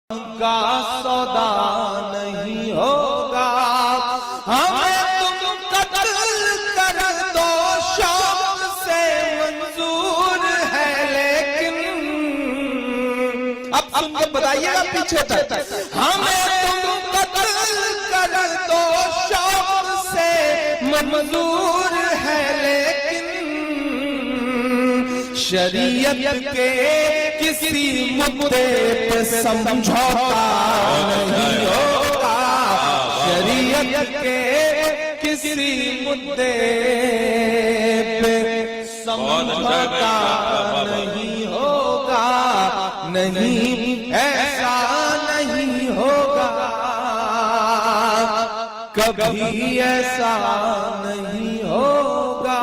का सौदा नहीं होगा, हमें तुम कत्ल कर दो शौक से मंजूर है, लेकिन अब सुन के बताइएगा पीछे तक, हमें तुम कत्ल कर दो शौक से मंजूर है, लेकिन शरीयत के किसी मुद्दे पे समझौता नहीं होगा, शरीयत के किसी मुद्दे पे समझौता नहीं होगा, नहीं ऐसा नहीं होगा, कभी ऐसा नहीं होगा।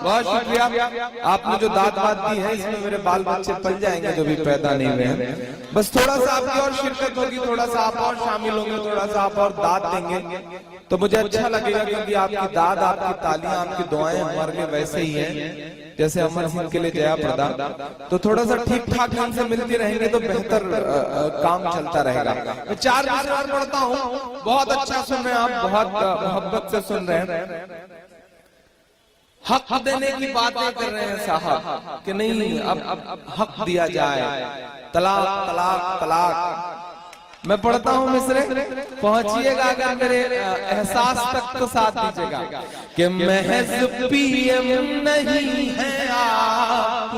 बहुत शुक्रिया। आपने जो दाद दी है इसमें मेरे बाल बच्चे पल जाएंगे जो भी पैदा नहीं हुए हैं। बस थोड़ा सा आपकी और शिरकत होगी, थोड़ा सा आप और शामिल होंगे, थोड़ा सा आप और दाद देंगे तो मुझे अच्छा लगेगा, क्योंकि आपकी दाद, आपकी तालियां, आपकी दुआएं हमारे लिए वैसे ही हैं जैसे अमर सिंह के लिए जया प्रदा। तो थोड़ा सा ठीक ठाक ढंग से मिलती रहेंगे तो बेहतर काम चलता रहेगा। मैं 4 मिसरात पढ़ता हूँ, बहुत अच्छा सुन रहे हैं आप, बहुत मोहब्बत से सुन रहे हैं। हक देने की बातें कर रहे हैं साहब कि नहीं अब हक दिया जाए, तलाक तलाक तलाक। मैं पढ़ता हूँ मिसरे, पहुंचिएगा अगर मेरे एहसास तक तो साथ दीजिएगा कि महज पीएम नहीं है आप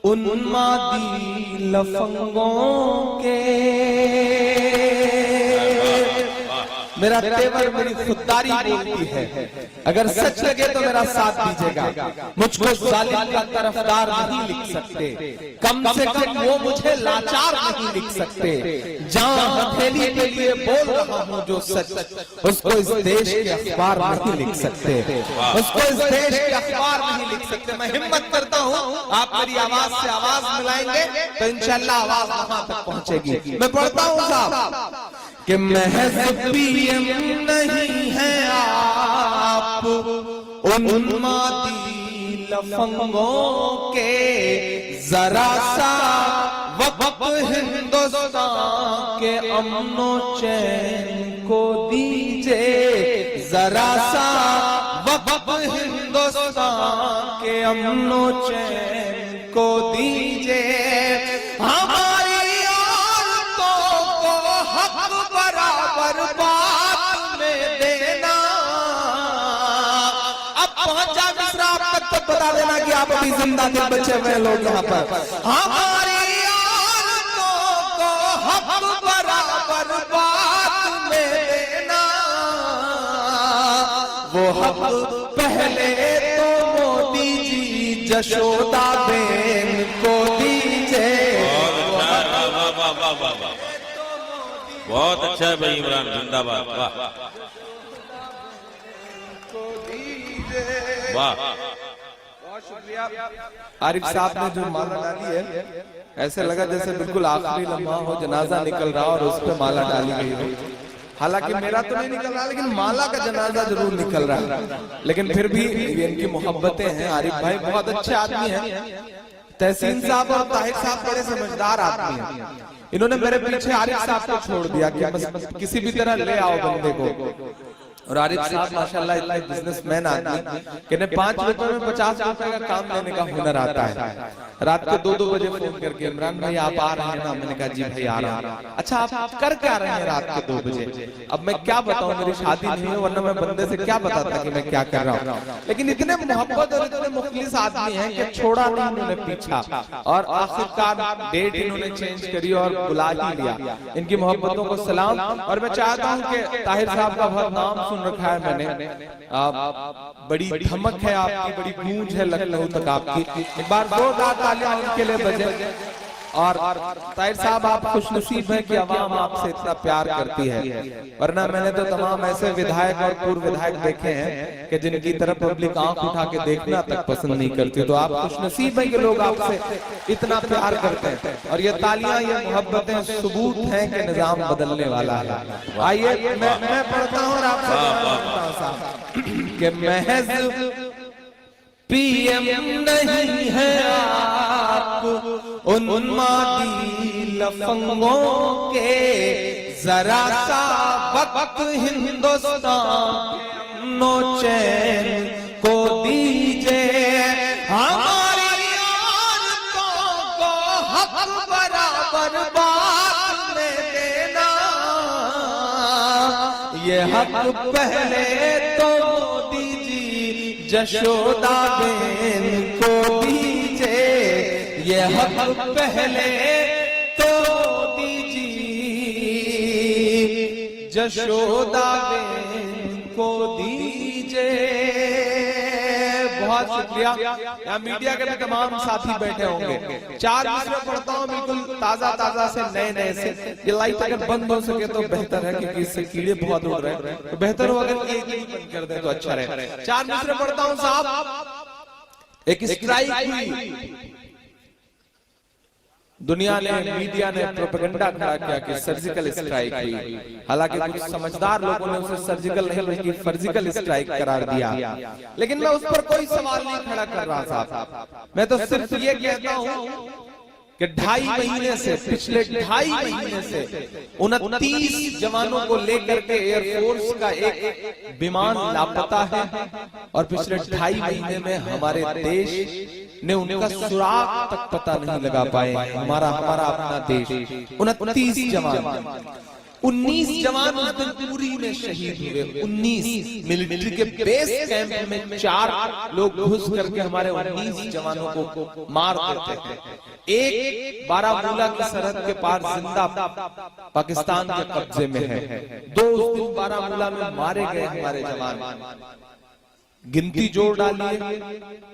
उन्मादी लफंगों के। मेरा तेवर मेरी खुददारी बोलती है, अगर सच लगे तो मेरा साथ दीजिएगा। मुझको जालिम का तरफदार नहीं लिख सकते, कम से कम वो मुझे लाचार नहीं लिख सकते। जहां हथेली के लिए बोल रहा हूँ जो सच, उसको इस देश के अखबार नहीं लिख सकते, उसको इस देश के अखबार नहीं लिख सकते। मैं हिम्मत करता हूँ आप मेरी आवाज से आवाज मिलाएंगे तो इंशाल्लाह आवाज वहां तक पहुंचेगी। मैं पढ़ता हूँ साहब कि महज पीएम नहीं है आप उन्मादी लफंगों के, जरा सा वक्त हिंदुस्तान के अमनो चैन को दीजिए, जरा सा वक्त हिंदुस्तान के अमनो चैन को दीजिए। हमारी बात में देना, अब पहुंचा मिश्रा आप तक तो बता देना कि आप अभी जिंदा दिल बचे हुए लोग यहाँ पर। हमारी औरतों को हक बराबर बात में देना, वो हक पहले तो मोदी जी जशोदा बेन को दीजिए। बहुत अच्छा है भाई इमरान, जिंदाबाद, वाह वाह। बहुत शुक्रिया। आरिफ साहब ने जो माला डाली है, ऐसे लगा जैसे बिल्कुल आखिरी लम्हा हो, जनाजा निकल रहा और उस पर माला डाली गई हो। हालांकि मेरा तो नहीं निकल रहा, लेकिन माला का जनाजा जरूर निकल रहा है। लेकिन फिर भी इनकी मोहब्बतें हैं। आरिफ भाई बहुत अच्छे आदमी हैं, तहसीन साहब और ताहिर साहब बड़े समझदार आदमी हैं। इन्होंने मेरे पीछे आरिफ साहब को छोड़ दिया कि बस किसी भी तरह ले आओ बंदे को। और आरिफ साहब माशाल्लाह इतना बिजनेसमैन आदमी कि 5 रुपए में 50 रुपए का काम देने का हुनर आता है। रात को 2-2 बजे फोन करके, इमरान भाई आप आ रहे हैं ना? मैंने कहा जी भाई आ रहा हूं। अच्छा आप कर क्या रहे हैं रात के 2 बजे? अब मैं क्या बताऊं, मेरी शादी नहीं है, वरना मैं बंदे से क्या बताता कि मैं क्या कर रहा हूँ। लेकिन इतने मोहब्बत और इतने मुखलिस आदमी हैं कि छोड़ा नहीं इन्होंने पीछा, और आखिरकार डेट इन्होंने चेंज करी और बुला ही लिया। इनकी मोहब्बतों को सलाम। और मैं चाहता हूँ कि ताहिर साहब का बहुत नाम सुन रखा है मैंने, बड़ी धमक है आपकी, बड़ी गूंज है लखनऊ तक आपकी। एक बार जोरदार तालियां उनके लिए बजे। और ताहिर साहब आप खुशनसीब हैं कि अवाम आपसे इतना प्यार करती है, वरना मैंने तो तमाम ऐसे विधायक और पूर्व विधायक देखे हैं कि जिनकी तरफ पब्लिक आंख उठा के देखना तक पसंद नहीं करती। तो आप खुशनसीब हैं कि लोग आपसे इतना प्यार करते हैं। और ये तालियां, ये मोहब्बतें सबूत हैं कि निजाम बदलने वाला है। आइए मैं पढ़ता हूँ और आपसे कि महज पीएम नहीं है आप उन्मादी लफंगों के, जरा सा वक्त हिंदुस्तान नो चैन को दीजिए, हमारी औरतों को हक बराबर बांटने देना, ये हक पहले तो दीजिए जशोदा बेन को दीजिए, ये हक पहले तो दीजिए जशोदा बेन को दीजिए। बहुत शुक्रिया। यहाँ मीडिया के भी तमाम साथी बैठे होंगे। 4 मिसरे पढ़ता हूँ बिल्कुल ताजा ताजा से, नए नए से। ये लाइट अगर बंद हो सके तो बेहतर है, क्योंकि इससे कीड़े बहुत उड़ रहे हैं, तो बेहतर हो अगर एक ही बंद कर दे तो अच्छा रहे। 4 मिसरे पढ़ता हूँ साहब। एक स्ट्राइक हुई, दुनिया ने, मीडिया ने प्रोपेगेंडा खड़ा किया कि सर्जिकल स्ट्राइक हुई। हालांकि कुछ समझदार लोगों ने उसे सर्जिकल नहीं बल्कि फर्जिकल स्ट्राइक करार दिया, लेकिन मैं उस पर कोई सवाल नहीं खड़ा कर रहा साहब। मैं तो सिर्फ ये कहता हूं कि 2.5 महीने से, पिछले 2.5 महीने से 29 जवानों को लेकर के एयरफोर्स का एक विमान लापता है, और पिछले 2.5 महीने में हमारे देश ने उनका सुराग तक पता नहीं लगा पाए। हमारा अपना देश 29 जवान, 19 जवान उस दिन पूरी में शहीद हुए। 19 मिलिट्री के बेस कैंप में 4 लोग घुस करके हमारे 19 जवानों को मार देते हैं। एक बारामूला की सरहद के पार जिंदा पाकिस्तान के कब्जे में है। 2 उस दिन बारामूला में मारे गए हमारे जवान। गिनती जोड़ डालिए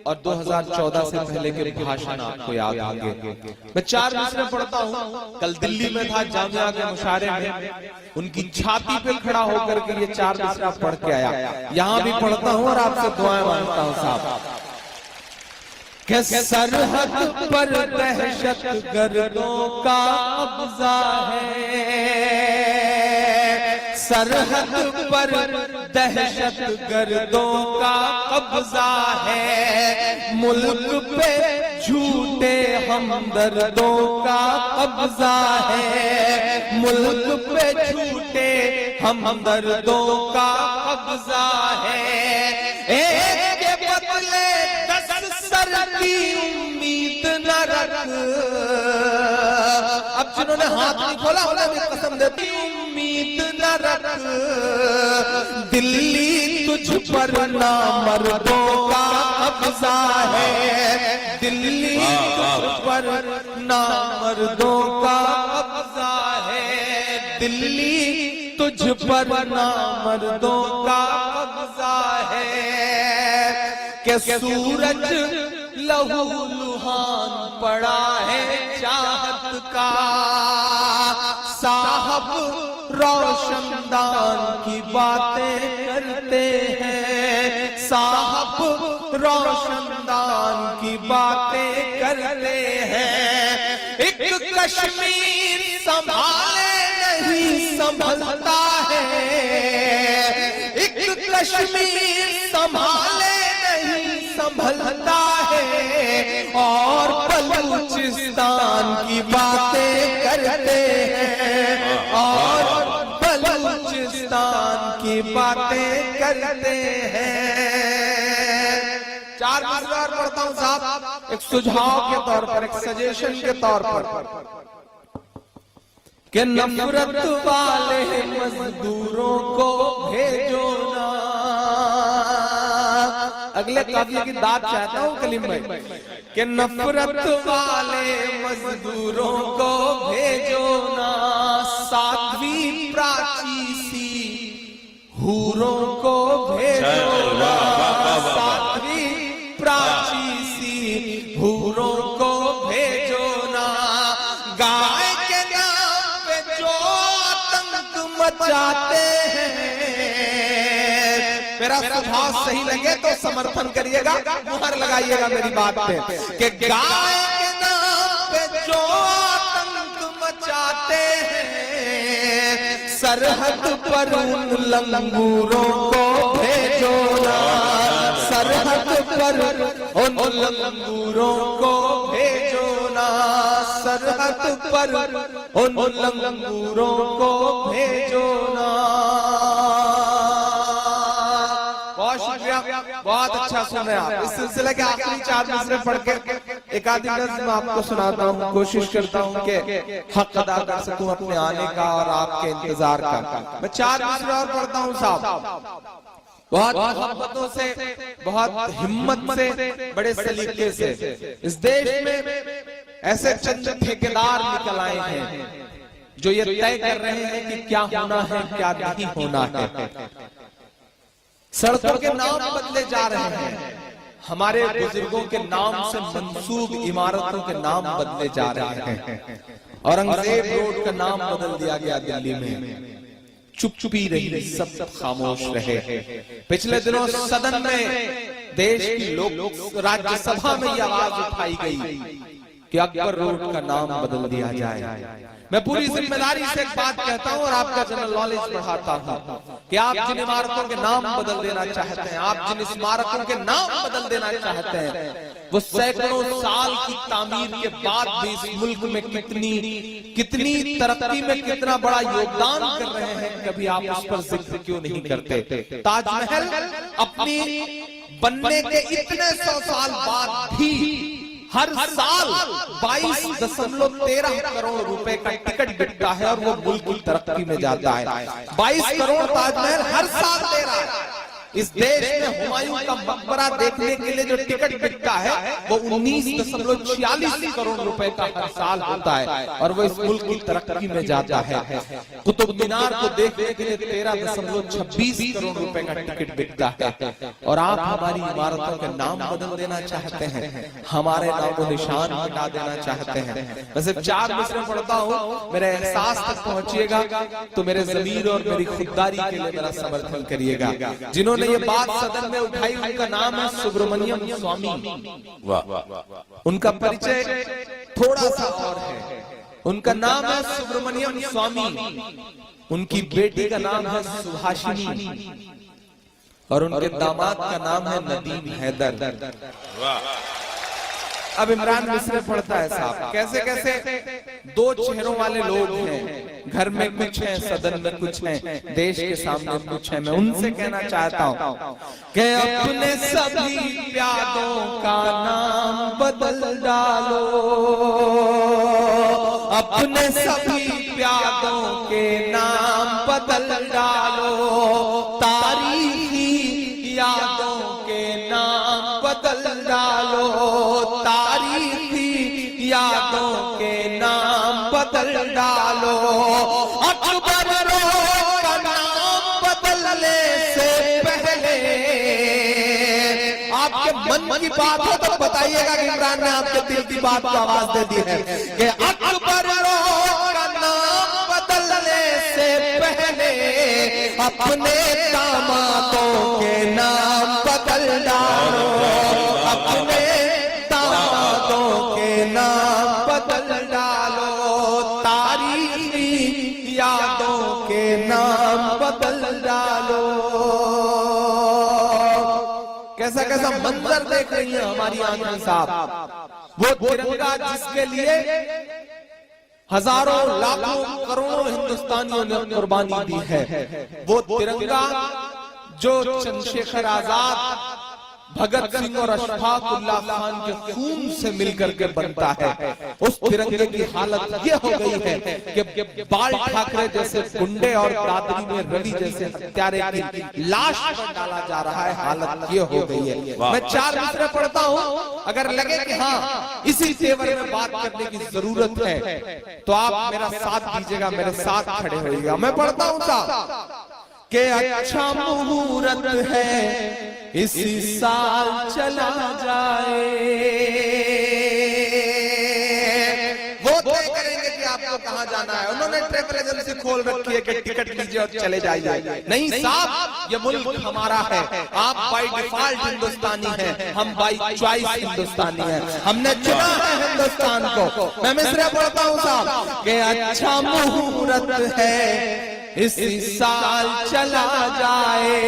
और 2014 से पहले के भाषण आपको याद होंगे। मैं 4 मिसरे पढ़ता हूँ। कल दिल्ली में था, जामिया के मुशारे में, उनकी छाती पे खड़ा होकर के ये 4 मिसरा पढ़ के आया। यहाँ भी पढ़ता हूँ और आपसे दुआएं मांगता हूँ साहब। कि सरहद पर दहशत गर्दों का कब्जा है, सरहद पर दहशत गर्दों का कब्जा है, मुल्क पे झूठे हमदर्दों का कब्जा है, मुल्क पे झूठे हमदर्दों का कब्जा है। एक के बदले 10 सर की उम्मीद न रख। अब जिन्होंने हाथ नहीं खोला उन्हें भी कसम देती, उम्मीद न रख, दिल्ली तुझ पर ना मर्दों का कब्जा है, दिल्ली तुझ पर ना मर्दों का कब्जा है, दिल्ली तुझ पर ना मर्दों का कब्जा है। कि सूरज लहू लुहान पड़ा है चाहत का, साहब रोशनदान की बातें करते हैं, साहब रोशनदान की बातें करते हैं। एक कश्मीर संभाले नहीं संभलता है, एक कश्मीर संभाले नहीं संभलता है, और बलूचिस्तान की बातें करते हैं, और बलूचिस्तान की बातें करते हैं। 4 मिसरा पढ़ता हूँ साहब, एक सुझाव के तौर पर, एक सजेशन के तौर पर, कि नफरत वाले मजदूरों को भेजो ना। अगले काफिये की दाद चाहता हूँ कलीम भाई, कि नफरत वाले मजदूरों को भेजो ना, साध्वी प्राची सी हूरों को भेजो ना, साध्वी प्राची सी हूरों को भेजो ना, गाय के नाम पे जो आतंक मचाते हैं। मेरा सुझाव सही लगे तो समर्थन करिएगा, मुहर लगाइएगा मेरी बात पे, कि गाय के नाम पे जो आतंक मचाते हैं, सरहद पर उन लंगूरों को भेजो ना, सरहद पर उन लंगूरों को भेजो सरहद पर उन लंगूरों को भेजो ना। बहुत शुक्रिया, बहुत अच्छा सुने आप। इस सिलसिले के आखिरी 4 मिसरे पढ़ के एक आधी नज़्म आपको सुनाता हूँ। कोशिश करता हूँ कि हक अदा कर सकूं अपने आने का और आपके इंतजार का। मैं 4 मिसरे और पढ़ता हूँ साहब, बहुत मोहब्बतों से, बहुत हिम्मत से, बड़े सलीके से। इस देश में ऐसे चंद ठेकेदार निकल आए हैं जो ये तय कर रहे हैं कि क्या होना है क्या नहीं होना है। सड़कों के नाम बदले जा रहे हैं, हमारे बुजुर्गों के नाम से मंसूब इमारतों के नाम बदले जा रहे हैं। औरंगजेब रोड का नाम बदल दिया गया दिल्ली में। चुपी रही, सब खामोश रहे। पिछले दिनों सदन में देश की लोक राज्यसभा में ये आवाज उठाई गई कि अकबर रोड का नाम बदल दिया जाए। मैं पूरी जिम्मेदारी से एक बात कहता हूं और आपका जनरल नॉलेज बढ़ाता हूं कि आप जिन इमारतों के नाम बदल देना चाहते हैं, आप जिन स्मारकों के नाम बदल देना चाहते हैं, वो सैकड़ों साल की तामीर के बाद भी इस मुल्क में कितनी तरक्की में कितना बड़ा योगदान कर रहे हैं, कभी आप उस पर जिक्र क्यों नहीं करते। ताजमहल अपनी बनने के इतने 100 साल बाद भी हर साल 22.13 करोड़ रुपए का टिकट बिकता है और वो मुल्क की तरक्की में जाता है। 22 करोड़ ताजमहल हर साल दे रहा है। इस देश में हुमायूं का मकबरा देखने के लिए जो टिकट बिकता है वो 19.46 करोड़ रुपए का हर साल होता है और वो इस मुल्क की तरक्की में जाता है। कुतुब मीनार को देखने के लिए 13.26 करोड़ रुपए का टिकट बिकता है और आप हमारी इमारतों के नाम बदल देना चाहते हैं, हमारे नाम निशान हटा देना चाहते हैं। मैं सिर्फ 4 मिसरे पढ़ता हूँ, मेरे एहसास तक पहुंचिएगा तो मेरे ज़मीर और मेरी खुददारी के लिए मेरा समर्थन करिएगा। जिन्होंने ये बात सदन में उठाई उनका नाम है सुब्रमण्यम स्वामी। उनका परिचय थोड़ा सा और है। उनका नाम है सुब्रमण्यम स्वामी, उनकी बेटी का नाम है सुभाषिनी और उनके दामाद का नाम है नदीम हैदर। अब इमरान मिस्र पढ़ता है साहब, कैसे कैसे 2 चेहरों वाले लोग हैं, घर में कुछ हैं, सदन में कुछ हैं, देश के सामने कुछ हैं। मैं उनसे कहना चाहता हूँ कि अपने सभी प्यादों का नाम बदल डालो, अपने सभी प्यादों के नाम बदल डालो, तारीखी यादों के नाम बदल डालो, तारीखी यादों के नाम बदल डालो। अकबर रोड का नाम बदलने से पहले आपके मन की बात हो तो बताइएगा कि इमरान ने आपके दिल की बात को आवाज दे दी है कि अकबर रोड का नाम बदलने से पहले अपने दामादों के नाम बदल डालो, अपने दामादों के नाम बदल डालो, तारीखी यादों के नाम बदल डालो। कैसा कैसा मंजर देख रही है हमारी आंखें साहब। वो तिरंगा जिसके लिए हजारों लाखों करोड़ों हिंदुस्तानियों ने कुर्बानी दी है, वो तिरंगा जो चंद्रशेखर आजाद, भगत सिंह और अशफाक उल्लाह खान के खून से मिलकर के बनता है, उस तिरंगे की हालत ये हो गई है कि बाल ठाकरे जैसे गुंडे और दादरी में रवि जैसे हत्यारे की लाश पर डाला जा रहा है। हालत ये हो गई है। मैं 4 मिसरे पढ़ता हूँ, अगर लगे कि हाँ इसी तेवर में बात करने की जरूरत है तो आप मेरा साथ दीजिएगा, मेरे साथ खड़े होइएगा। मैं पढ़ता हूँ साहब कि अच्छा मुहूर्त है इसी साल चला जाए, वो तय करेंगे कि आपको कहां जाना है। उन्होंने ट्रैवल एजेंसी खोल रखी है कि टिकट लीजिए और चले जाइए। नहीं साहब, ये मुल्क हमारा है। आप बाय डिफॉल्ट हिंदुस्तानी हैं, हम बाय चॉइस हिंदुस्तानी हैं। हमने चुना है हिंदुस्तान को। मैं मिसरे पढ़ता हूँ साहब कि अच्छा मुहूर्त है इसी साल चला जाए,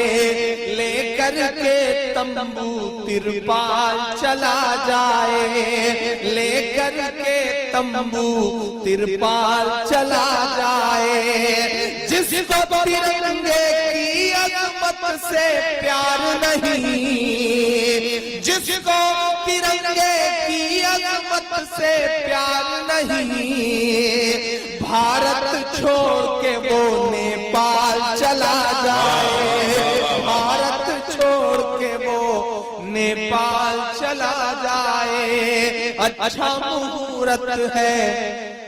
लेकर के तंबू तिरपाल चला जाए, लेकर के तंबू तिरपाल चला जाए। जिसको तिरंगे की अजमत से प्यार नहीं, जिसको तिरंगे की अजमत से प्यार नहीं, भारत छोड़ के वो नेपाल चला जाए, भारत छोड़ के वो नेपाल चला जाए। अच्छा मुहूर्त है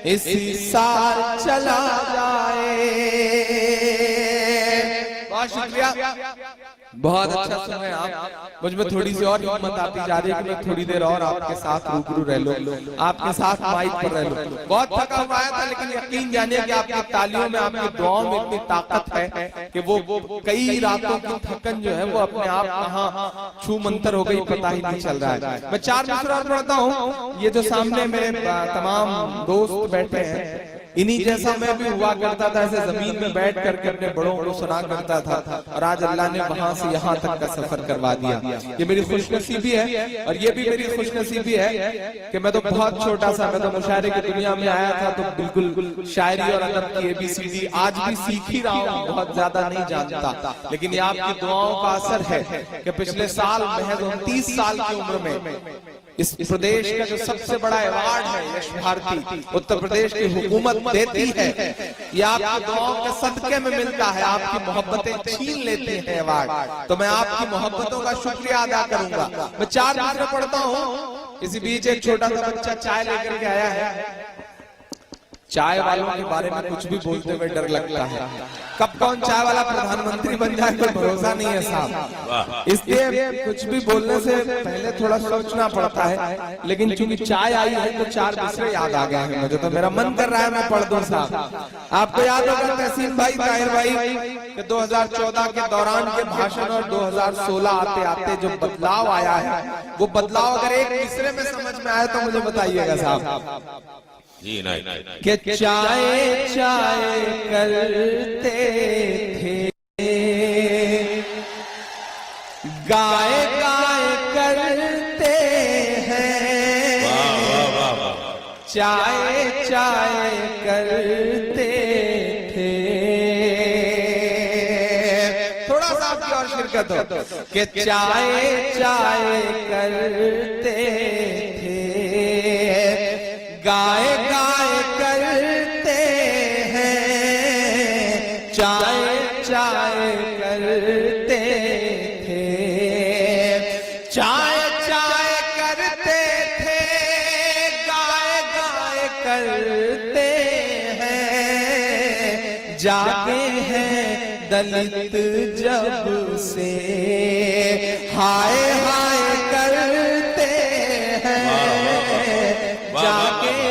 इसी साल चला जाए। बहुत शुक्रिया, बहुत अच्छा समय। आप मुझ में थोड़ी सी और हिम्मत आती जा रही है कि मैं थोड़ी देर और आपके साथ रूबरू रह लूं, आपके साथ माइक पर रह लूं। बहुत थका हुआ था, लेकिन यकीन जानिए कि आपकी तालियों में, आपकी दुआओं में इतनी ताकत है कि वो कई रातों की थकन जो है वो अपने आप कहाँ छू मंतर हो गई पता ही नहीं चल रहा है। मैं 4 मिसरा पढ़ता हूँ। ये जो सामने मेरे तमाम दोस्त बैठे हैं, इन्हीं जैसा मैं भी हुआ करता था, ऐसे जमीन में बैठ करके अपने बड़ों को सुना करता था, और आज अल्लाह ने वहां से यहाँ तक का सफर करवा दिया। ये मेरी खुशनसीबी है, और ये भी मेरी खुशनसीबी है कि मैं तो बहुत छोटा सा, मैं तो मुशायरे की दुनिया में आया था तो बिल्कुल शायरी और अदब की ABCD आज भी सीख ही रहा हूँ, बहुत ज्यादा नहीं जानता। लेकिन ये आपकी दुआओं का असर है कि पिछले साल महज 29 साल की उम्र में इस प्रदेश का जो सबसे बड़ा अवार्ड है यश भारती उत्तर प्रदेश की हुकूमत देती है, ये आपकी दुआओं के सदके में मिलता है। आपकी मोहब्बतें छीन लेती हैं अवार्ड, तो मैं आपकी मोहब्बतों का शुक्रिया अदा करूंगा। मैं 4 मिसरे पढ़ता हूँ। इसी बीच एक छोटा सा बच्चा चाय लेकर के आया है। चाय वालों के बारे में कुछ भी बोलते हुए डर लगता है, कब कौन चाय वाला प्रधानमंत्री बन जाए कोई भरोसा नहीं है साहब। इसलिए कुछ भी बोलने से पहले थोड़ा सोचना पड़ता है। लेकिन चूंकि चाय आई है तो 4 मिसरे याद आ गए हैं मुझे, तो मेरा मन कर रहा है मैं पढ़ दूं साहब। आपको याद होगा तहसीन भाई, ताहिर भाई के 2014 के दौरान के भाषण और 2016 आते आते जो बदलाव आया है, वो बदलाव अगर एक मिसरे में समझ में आया तो मुझे बताइएगा साहब। जी नहीं, कि चाय चाय करते थे, गाय गाय करते हैं, चाय चाय करते थे। थोड़ा सा आपकी और शिरकत हो कि चाय चाय करते थे, गाय गाय करते हैं, चाय चाय करते थे, चाय चाय करते थे, गाय गाय करते हैं, जागे हैं दलित जब से, हाय